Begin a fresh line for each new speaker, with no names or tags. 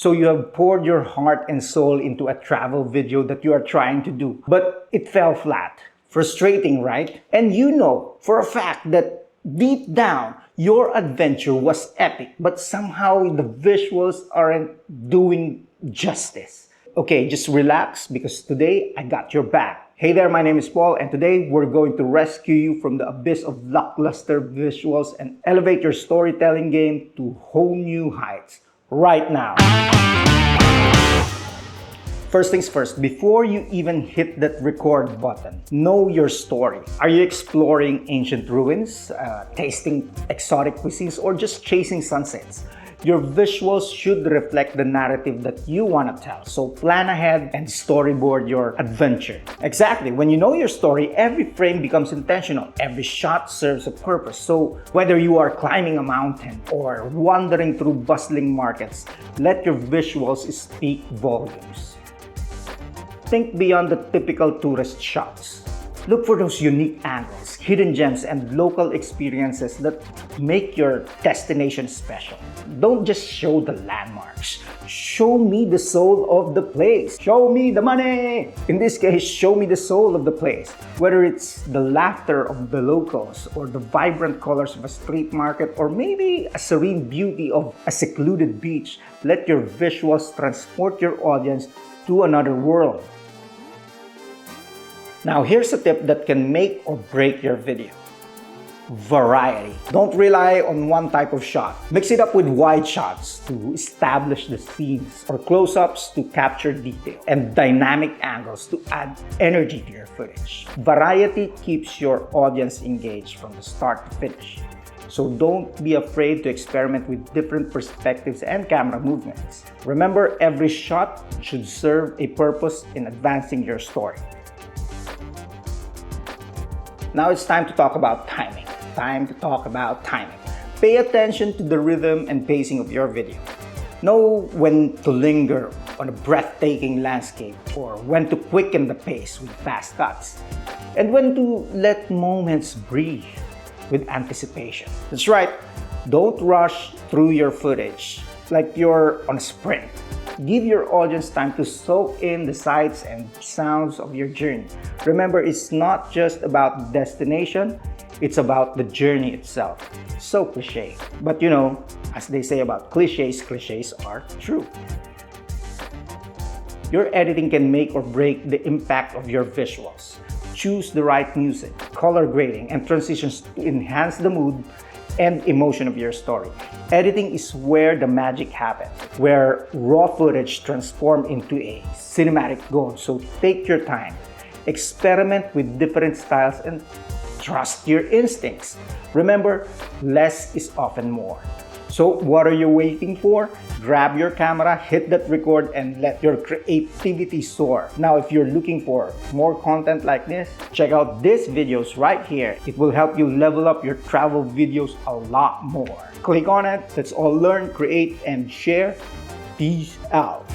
So you have poured your heart and soul into a travel video that you are trying to do, but it fell flat. Frustrating, right? And you know for a fact that deep down, your adventure was epic, but somehow the visuals aren't doing justice. Okay, just relax because today I got your back. Hey there, my name is Paul, and today we're going to rescue you from the abyss of lackluster visuals and elevate your storytelling game to whole new heights right now. First things first, before you even hit that record button, know your story. Are you exploring ancient ruins, tasting exotic cuisines, or just chasing sunsets? Your visuals should reflect the narrative that you want to tell. So plan ahead and storyboard your adventure. Exactly. When you know your story, every frame becomes intentional. Every shot serves a purpose. So whether you are climbing a mountain or wandering through bustling markets, let your visuals speak volumes. Think beyond the typical tourist shots. Look for those unique angles, hidden gems, and local experiences that make your destination special. Don't just show the landmarks. Show me the soul of the place. Show me the money! In this case, show me the soul of the place. Whether it's the laughter of the locals, or the vibrant colors of a street market, or maybe a serene beauty of a secluded beach, let your visuals transport your audience to another world. Now, here's a tip that can make or break your video. Variety. Don't rely on one type of shot. Mix it up with wide shots to establish the scenes, or close-ups to capture detail, and dynamic angles to add energy to your footage. Variety keeps your audience engaged from the start to finish. So don't be afraid to experiment with different perspectives and camera movements. Remember, every shot should serve a purpose in advancing your story. Now it's time to talk about timing. Pay attention to the rhythm and pacing of your video. Know when to linger on a breathtaking landscape, or when to quicken the pace with fast cuts, and when to let moments breathe with anticipation. That's right, don't rush through your footage like you're on a sprint. Give your audience time to soak in the sights and sounds of your journey. Remember, it's not just about the destination, it's about the journey itself. So cliche. But you know, as they say about cliches, cliches are true. Your editing can make or break the impact of your visuals. Choose the right music, color grading, and transitions to enhance the mood and emotion of your story. Editing is where the magic happens, where raw footage transforms into a cinematic gold. So take your time, experiment with different styles, and trust your instincts. Remember, less is often more. So what are you waiting for? Grab your camera, hit that record, and let your creativity soar. Now, if you're looking for more content like this, check out these videos right here. It will help you level up your travel videos a lot more. Click on it. Let's all learn, create, and share. Peace out.